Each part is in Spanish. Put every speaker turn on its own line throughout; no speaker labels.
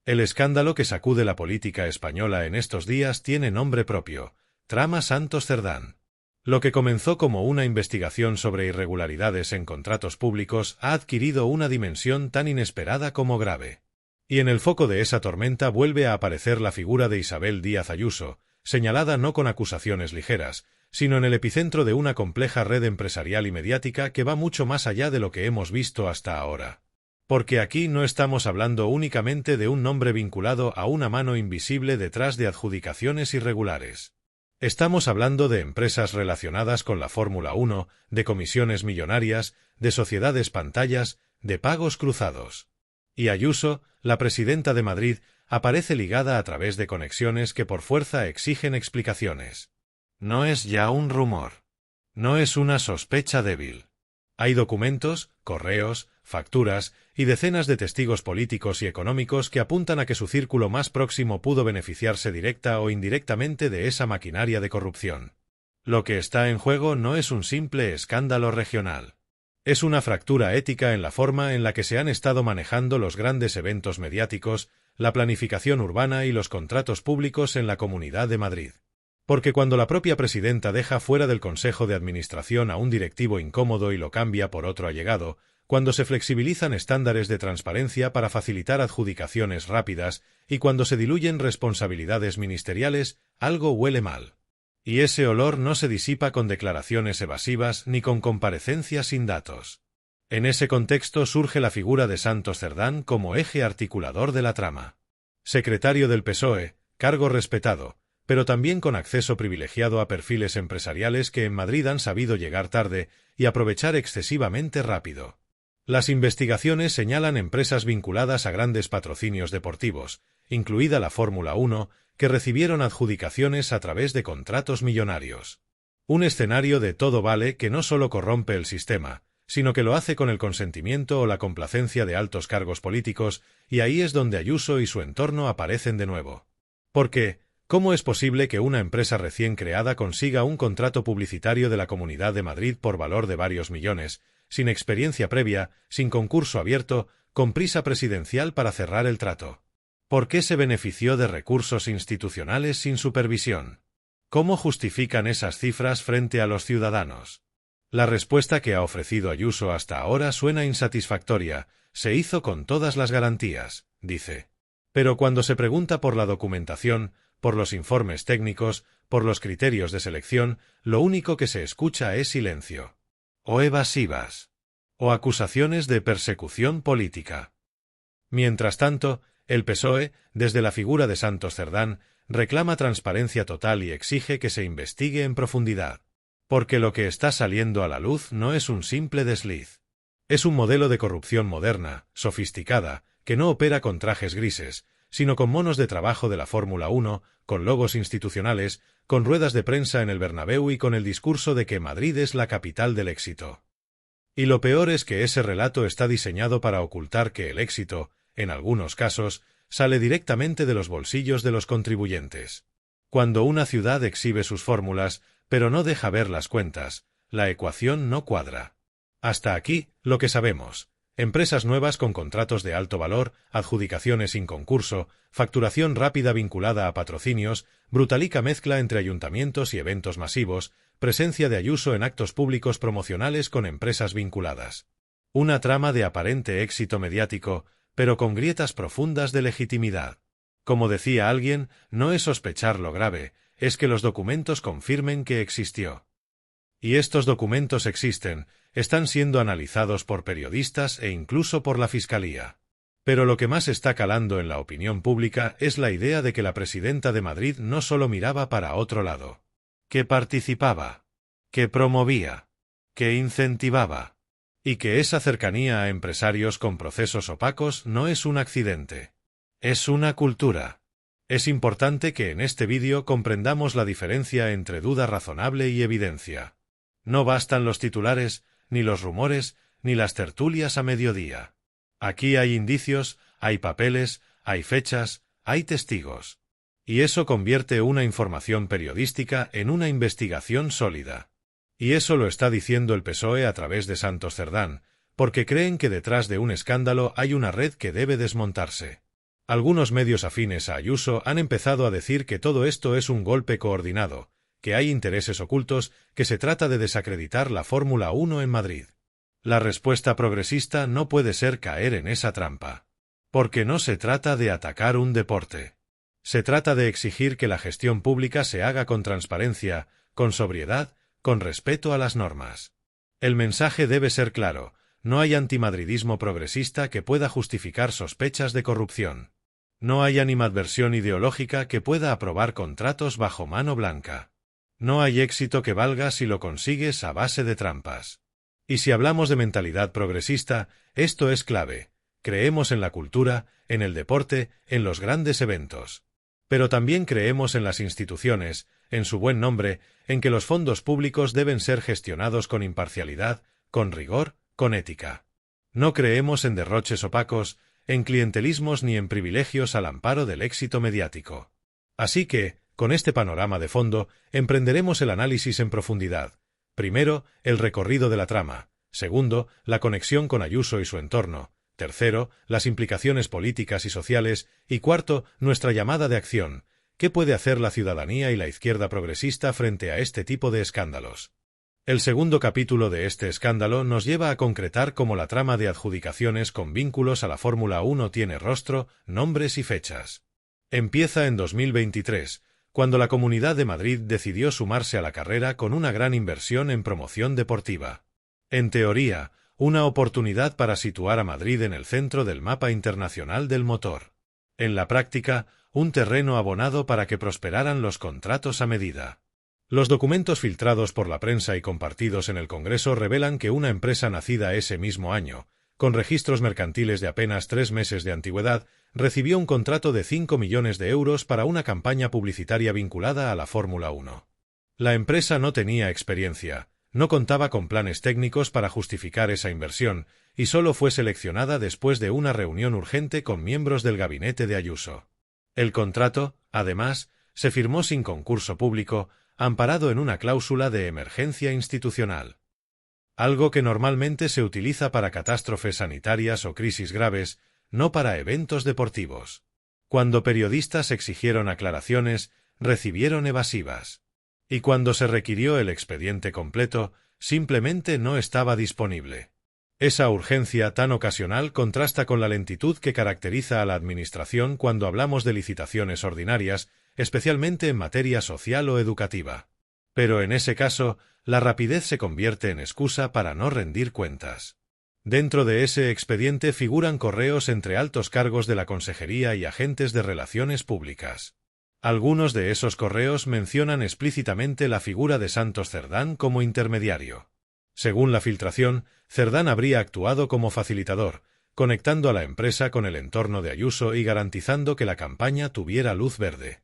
El escándalo que sacude la política española en estos días tiene nombre propio: Trama Santos Cerdán. Lo que comenzó como una investigación sobre irregularidades en contratos públicos ha adquirido una dimensión tan inesperada como grave. Y en el foco de esa tormenta vuelve a aparecer la figura de Isabel Díaz Ayuso, señalada no con acusaciones ligeras, sino en el epicentro de una compleja red empresarial y mediática que va mucho más allá de lo que hemos visto hasta ahora. Porque aquí no estamos hablando únicamente de un nombre vinculado a una mano invisible detrás de adjudicaciones irregulares. Estamos hablando de empresas relacionadas con la Fórmula 1, de comisiones millonarias, de sociedades pantallas, de pagos cruzados. Y Ayuso, la presidenta de Madrid, aparece ligada a través de conexiones que por fuerza exigen explicaciones. No es ya un rumor. No es una sospecha débil. Hay documentos, correos, facturas y decenas de testigos políticos y económicos que apuntan a que su círculo más próximo pudo beneficiarse directa o indirectamente de esa maquinaria de corrupción. Lo que está en juego no es un simple escándalo regional. Es una fractura ética en la forma en la que se han estado manejando los grandes eventos mediáticos, la planificación urbana y los contratos públicos en la Comunidad de Madrid. Porque cuando la propia presidenta deja fuera del Consejo de Administración a un directivo incómodo y lo cambia por otro allegado, cuando se flexibilizan estándares de transparencia para facilitar adjudicaciones rápidas y cuando se diluyen responsabilidades ministeriales, algo huele mal. Y ese olor no se disipa con declaraciones evasivas ni con comparecencias sin datos. En ese contexto surge la figura de Santos Cerdán como eje articulador de la trama. Secretario del PSOE, cargo respetado, pero también con acceso privilegiado a perfiles empresariales que en Madrid han sabido llegar tarde y aprovechar excesivamente rápido. Las investigaciones señalan empresas vinculadas a grandes patrocinios deportivos, incluida la Fórmula 1, que recibieron adjudicaciones a través de contratos millonarios. Un escenario de todo vale que no solo corrompe el sistema, sino que lo hace con el consentimiento o la complacencia de altos cargos políticos, y ahí es donde Ayuso y su entorno aparecen de nuevo. Porque, ¿cómo es posible que una empresa recién creada consiga un contrato publicitario de la Comunidad de Madrid por valor de varios millones, sin experiencia previa, sin concurso abierto, con prisa presidencial para cerrar el trato? ¿Por qué se benefició de recursos institucionales sin supervisión? ¿Cómo justifican esas cifras frente a los ciudadanos? La respuesta que ha ofrecido Ayuso hasta ahora suena insatisfactoria: se hizo con todas las garantías, dice. Pero cuando se pregunta por la documentación, por los informes técnicos, por los criterios de selección, lo único que se escucha es silencio. O evasivas. O acusaciones de persecución política. Mientras tanto, el PSOE, desde la figura de Santos Cerdán, reclama transparencia total y exige que se investigue en profundidad. Porque lo que está saliendo a la luz no es un simple desliz. Es un modelo de corrupción moderna, sofisticada, que no opera con trajes grises, sino con monos de trabajo de la Fórmula 1, con logos institucionales, con ruedas de prensa en el Bernabéu y con el discurso de que Madrid es la capital del éxito. Y lo peor es que ese relato está diseñado para ocultar que el éxito, en algunos casos, sale directamente de los bolsillos de los contribuyentes. Cuando una ciudad exhibe sus fórmulas, pero no deja ver las cuentas, la ecuación no cuadra. Hasta aquí, lo que sabemos. Empresas nuevas con contratos de alto valor, adjudicaciones sin concurso, facturación rápida vinculada a patrocinios, brutalica mezcla entre ayuntamientos y eventos masivos, presencia de Ayuso en actos públicos promocionales con empresas vinculadas. Una trama de aparente éxito mediático, pero con grietas profundas de legitimidad. Como decía alguien, no es sospechar lo grave, es que los documentos confirmen que existió. Y estos documentos existen, están siendo analizados por periodistas e incluso por la Fiscalía. Pero lo que más está calando en la opinión pública es la idea de que la presidenta de Madrid no solo miraba para otro lado, que participaba, que promovía, que incentivaba, y que esa cercanía a empresarios con procesos opacos no es un accidente, es una cultura. Es importante que en este vídeo comprendamos la diferencia entre duda razonable y evidencia. No bastan los titulares, ni los rumores, ni las tertulias a mediodía. Aquí hay indicios, hay papeles, hay fechas, hay testigos. Y eso convierte una información periodística en una investigación sólida. Y eso lo está diciendo el PSOE a través de Santos Cerdán, porque creen que detrás de un escándalo hay una red que debe desmontarse. Algunos medios afines a Ayuso han empezado a decir que todo esto es un golpe coordinado, que hay intereses ocultos, que se trata de desacreditar la Fórmula 1 en Madrid. La respuesta progresista no puede ser caer en esa trampa. Porque no se trata de atacar un deporte. Se trata de exigir que la gestión pública se haga con transparencia, con sobriedad, con respeto a las normas. El mensaje debe ser claro: no hay antimadridismo progresista que pueda justificar sospechas de corrupción. No hay animadversión ideológica que pueda aprobar contratos bajo mano blanca. No hay éxito que valga si lo consigues a base de trampas. Y si hablamos de mentalidad progresista, esto es clave. Creemos en la cultura, en el deporte, en los grandes eventos. Pero también creemos en las instituciones, en su buen nombre, en que los fondos públicos deben ser gestionados con imparcialidad, con rigor, con ética. No creemos en derroches opacos, en clientelismos ni en privilegios al amparo del éxito mediático. Así que, con este panorama de fondo, emprenderemos el análisis en profundidad. Primero, el recorrido de la trama. Segundo, la conexión con Ayuso y su entorno. Tercero, las implicaciones políticas y sociales. Y cuarto, nuestra llamada de acción. ¿Qué puede hacer la ciudadanía y la izquierda progresista frente a este tipo de escándalos? El segundo capítulo de este escándalo nos lleva a concretar cómo la trama de adjudicaciones con vínculos a la Fórmula 1 tiene rostro, nombres y fechas. Empieza en 2023, cuando la Comunidad de Madrid decidió sumarse a la carrera con una gran inversión en promoción deportiva. En teoría, una oportunidad para situar a Madrid en el centro del mapa internacional del motor. En la práctica, un terreno abonado para que prosperaran los contratos a medida. Los documentos filtrados por la prensa y compartidos en el Congreso revelan que una empresa nacida ese mismo año, con registros mercantiles de apenas 3 meses de antigüedad, recibió un contrato de 5 millones de euros para una campaña publicitaria vinculada a la Fórmula 1. La empresa no tenía experiencia, no contaba con planes técnicos para justificar esa inversión, y solo fue seleccionada después de una reunión urgente con miembros del gabinete de Ayuso. El contrato, además, se firmó sin concurso público, amparado en una cláusula de emergencia institucional. Algo que normalmente se utiliza para catástrofes sanitarias o crisis graves, no para eventos deportivos. Cuando periodistas exigieron aclaraciones, recibieron evasivas. Y cuando se requirió el expediente completo, simplemente no estaba disponible. Esa urgencia tan ocasional contrasta con la lentitud que caracteriza a la Administración cuando hablamos de licitaciones ordinarias, especialmente en materia social o educativa. Pero en ese caso, la rapidez se convierte en excusa para no rendir cuentas. Dentro de ese expediente figuran correos entre altos cargos de la Consejería y agentes de relaciones públicas. Algunos de esos correos mencionan explícitamente la figura de Santos Cerdán como intermediario. Según la filtración, Cerdán habría actuado como facilitador, conectando a la empresa con el entorno de Ayuso y garantizando que la campaña tuviera luz verde.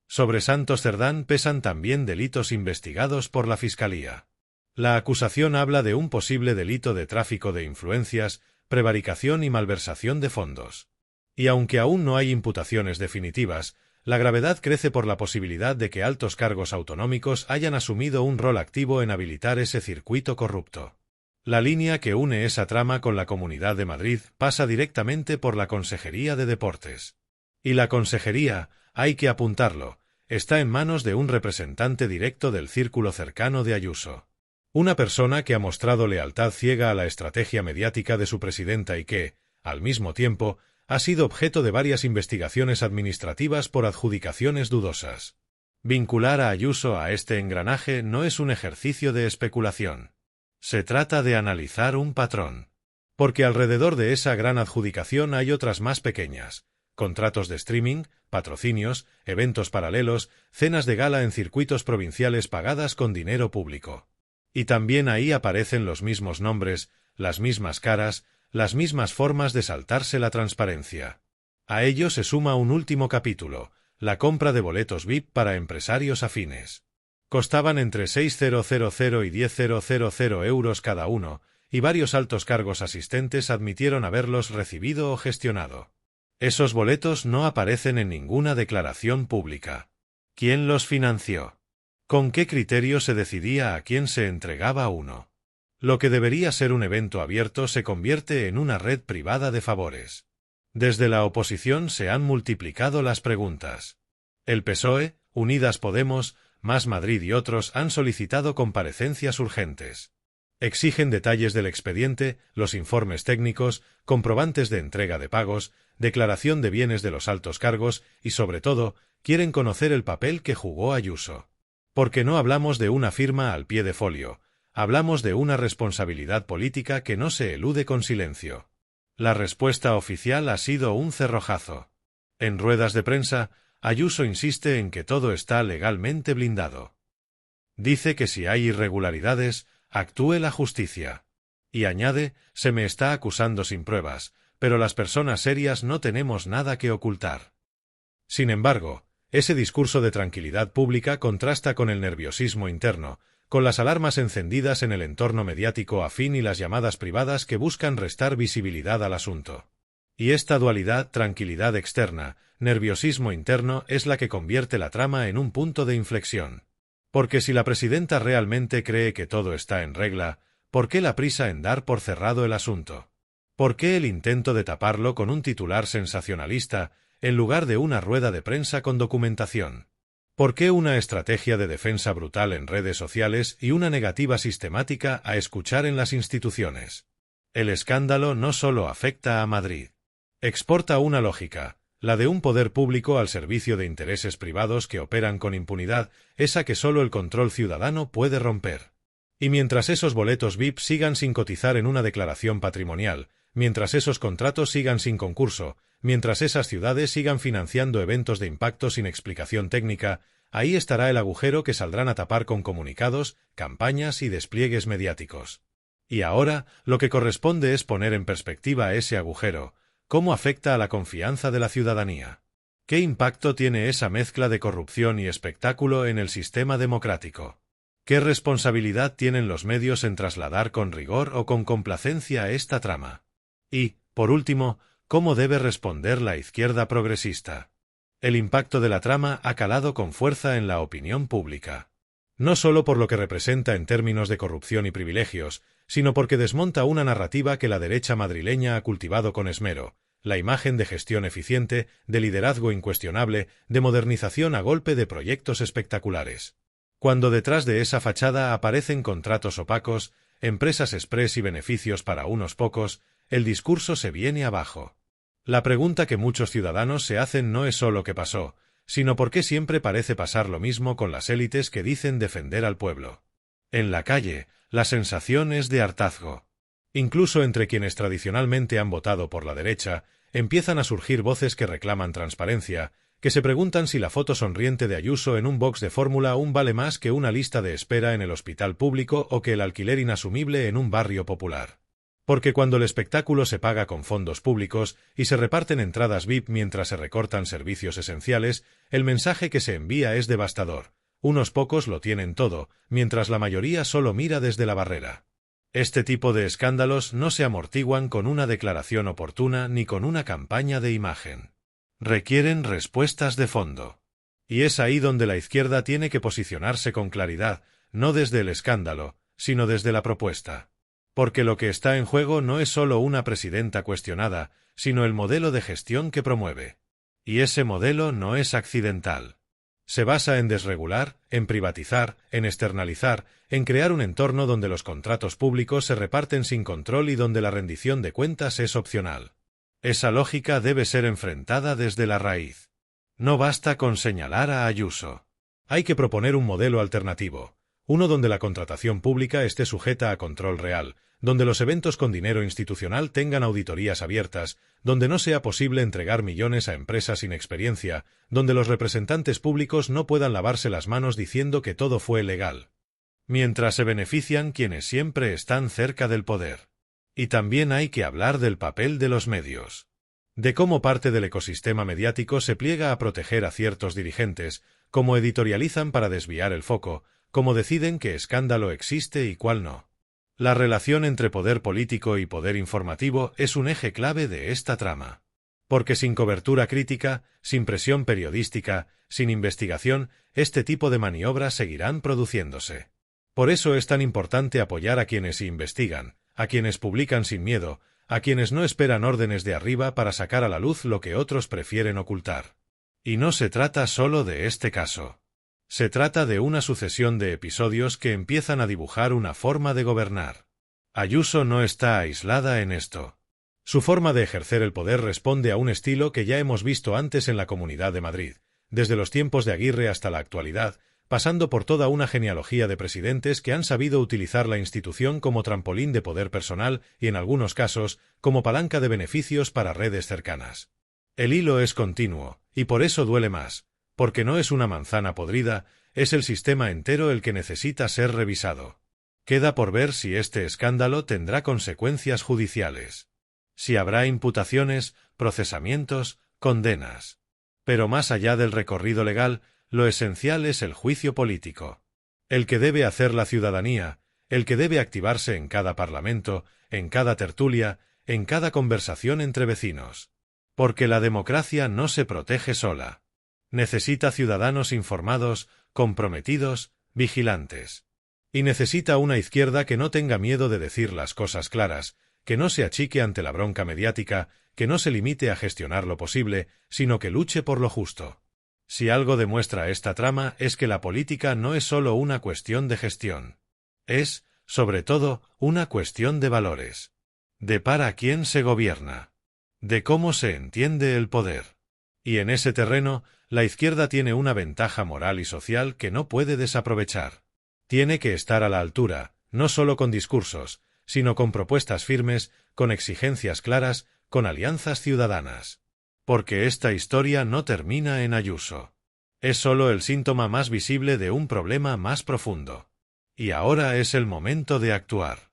Sobre Santos Cerdán pesan también delitos investigados por la Fiscalía. La acusación habla de un posible delito de tráfico de influencias, prevaricación y malversación de fondos. Y aunque aún no hay imputaciones definitivas, la gravedad crece por la posibilidad de que altos cargos autonómicos hayan asumido un rol activo en habilitar ese circuito corrupto. La línea que une esa trama con la Comunidad de Madrid pasa directamente por la Consejería de Deportes. Y la Consejería, hay que apuntarlo, está en manos de un representante directo del círculo cercano de Ayuso. Una persona que ha mostrado lealtad ciega a la estrategia mediática de su presidenta y que, al mismo tiempo, ha sido objeto de varias investigaciones administrativas por adjudicaciones dudosas. Vincular a Ayuso a este engranaje no es un ejercicio de especulación. Se trata de analizar un patrón. Porque alrededor de esa gran adjudicación hay otras más pequeñas: contratos de streaming, patrocinios, eventos paralelos, cenas de gala en circuitos provinciales pagadas con dinero público. Y también ahí aparecen los mismos nombres, las mismas caras, las mismas formas de saltarse la transparencia. A ello se suma un último capítulo, la compra de boletos VIP para empresarios afines. Costaban entre 6.000 y 10.000 euros cada uno, y varios altos cargos asistentes admitieron haberlos recibido o gestionado. Esos boletos no aparecen en ninguna declaración pública. ¿Quién los financió? ¿Con qué criterio se decidía a quién se entregaba uno? Lo que debería ser un evento abierto se convierte en una red privada de favores. Desde la oposición se han multiplicado las preguntas. El PSOE, Unidas Podemos, Más Madrid y otros han solicitado comparecencias urgentes. Exigen detalles del expediente, los informes técnicos, comprobantes de entrega de pagos, declaración de bienes de los altos cargos y, sobre todo, quieren conocer el papel que jugó Ayuso. Porque no hablamos de una firma al pie de folio, hablamos de una responsabilidad política que no se elude con silencio. La respuesta oficial ha sido un cerrojazo. En ruedas de prensa, Ayuso insiste en que todo está legalmente blindado. Dice que si hay irregularidades, actúe la justicia. Y añade, se me está acusando sin pruebas, pero las personas serias no tenemos nada que ocultar. Sin embargo, ese discurso de tranquilidad pública contrasta con el nerviosismo interno, con las alarmas encendidas en el entorno mediático afín y las llamadas privadas que buscan restar visibilidad al asunto. Y esta dualidad, tranquilidad externa, nerviosismo interno, es la que convierte la trama en un punto de inflexión. Porque si la presidenta realmente cree que todo está en regla, ¿por qué la prisa en dar por cerrado el asunto? ¿Por qué el intento de taparlo con un titular sensacionalista, en lugar de una rueda de prensa con documentación? ¿Por qué una estrategia de defensa brutal en redes sociales y una negativa sistemática a escuchar en las instituciones? El escándalo no solo afecta a Madrid. Exporta una lógica, la de un poder público al servicio de intereses privados que operan con impunidad, esa que solo el control ciudadano puede romper. Y mientras esos boletos VIP sigan sin cotizar en una declaración patrimonial, mientras esos contratos sigan sin concurso, mientras esas ciudades sigan financiando eventos de impacto sin explicación técnica, ahí estará el agujero que saldrán a tapar con comunicados, campañas y despliegues mediáticos. Y ahora, lo que corresponde es poner en perspectiva ese agujero. ¿Cómo afecta a la confianza de la ciudadanía? ¿Qué impacto tiene esa mezcla de corrupción y espectáculo en el sistema democrático? ¿Qué responsabilidad tienen los medios en trasladar con rigor o con complacencia esta trama? Y, por último, ¿cómo debe responder la izquierda progresista? El impacto de la trama ha calado con fuerza en la opinión pública. No solo por lo que representa en términos de corrupción y privilegios, sino porque desmonta una narrativa que la derecha madrileña ha cultivado con esmero, la imagen de gestión eficiente, de liderazgo incuestionable, de modernización a golpe de proyectos espectaculares. Cuando detrás de esa fachada aparecen contratos opacos, empresas express y beneficios para unos pocos, el discurso se viene abajo. La pregunta que muchos ciudadanos se hacen no es solo qué pasó, sino por qué siempre parece pasar lo mismo con las élites que dicen defender al pueblo. En la calle, la sensación es de hartazgo. Incluso entre quienes tradicionalmente han votado por la derecha, empiezan a surgir voces que reclaman transparencia, que se preguntan si la foto sonriente de Ayuso en un box de Fórmula 1 vale más que una lista de espera en el hospital público o que el alquiler inasumible en un barrio popular. Porque cuando el espectáculo se paga con fondos públicos y se reparten entradas VIP mientras se recortan servicios esenciales, el mensaje que se envía es devastador. Unos pocos lo tienen todo, mientras la mayoría solo mira desde la barrera. Este tipo de escándalos no se amortiguan con una declaración oportuna ni con una campaña de imagen. Requieren respuestas de fondo. Y es ahí donde la izquierda tiene que posicionarse con claridad, no desde el escándalo, sino desde la propuesta. Porque lo que está en juego no es solo una presidenta cuestionada, sino el modelo de gestión que promueve. Y ese modelo no es accidental. Se basa en desregular, en privatizar, en externalizar, en crear un entorno donde los contratos públicos se reparten sin control y donde la rendición de cuentas es opcional. Esa lógica debe ser enfrentada desde la raíz. No basta con señalar a Ayuso. Hay que proponer un modelo alternativo, uno donde la contratación pública esté sujeta a control real, donde los eventos con dinero institucional tengan auditorías abiertas, donde no sea posible entregar millones a empresas sin experiencia, donde los representantes públicos no puedan lavarse las manos diciendo que todo fue legal. Mientras se benefician quienes siempre están cerca del poder. Y también hay que hablar del papel de los medios. De cómo parte del ecosistema mediático se pliega a proteger a ciertos dirigentes, cómo editorializan para desviar el foco, cómo deciden qué escándalo existe y cuál no. La relación entre poder político y poder informativo es un eje clave de esta trama. Porque sin cobertura crítica, sin presión periodística, sin investigación, este tipo de maniobras seguirán produciéndose. Por eso es tan importante apoyar a quienes investigan, a quienes publican sin miedo, a quienes no esperan órdenes de arriba para sacar a la luz lo que otros prefieren ocultar. Y no se trata solo de este caso. Se trata de una sucesión de episodios que empiezan a dibujar una forma de gobernar. Ayuso no está aislada en esto. Su forma de ejercer el poder responde a un estilo que ya hemos visto antes en la Comunidad de Madrid, desde los tiempos de Aguirre hasta la actualidad, pasando por toda una genealogía de presidentes que han sabido utilizar la institución como trampolín de poder personal y, en algunos casos, como palanca de beneficios para redes cercanas. El hilo es continuo, y por eso duele más, porque no es una manzana podrida, es el sistema entero el que necesita ser revisado. Queda por ver si este escándalo tendrá consecuencias judiciales. Si habrá imputaciones, procesamientos, condenas. Pero más allá del recorrido legal, lo esencial es el juicio político. El que debe hacer la ciudadanía, el que debe activarse en cada parlamento, en cada tertulia, en cada conversación entre vecinos. Porque la democracia no se protege sola. Necesita ciudadanos informados, comprometidos, vigilantes. Y necesita una izquierda que no tenga miedo de decir las cosas claras, que no se achique ante la bronca mediática, que no se limite a gestionar lo posible, sino que luche por lo justo. Si algo demuestra esta trama es que la política no es solo una cuestión de gestión. Es, sobre todo, una cuestión de valores. De para quién se gobierna. De cómo se entiende el poder. Y en ese terreno, la izquierda tiene una ventaja moral y social que no puede desaprovechar. Tiene que estar a la altura, no solo con discursos, sino con propuestas firmes, con exigencias claras, con alianzas ciudadanas. Porque esta historia no termina en Ayuso. Es solo el síntoma más visible de un problema más profundo. Y ahora es el momento de actuar.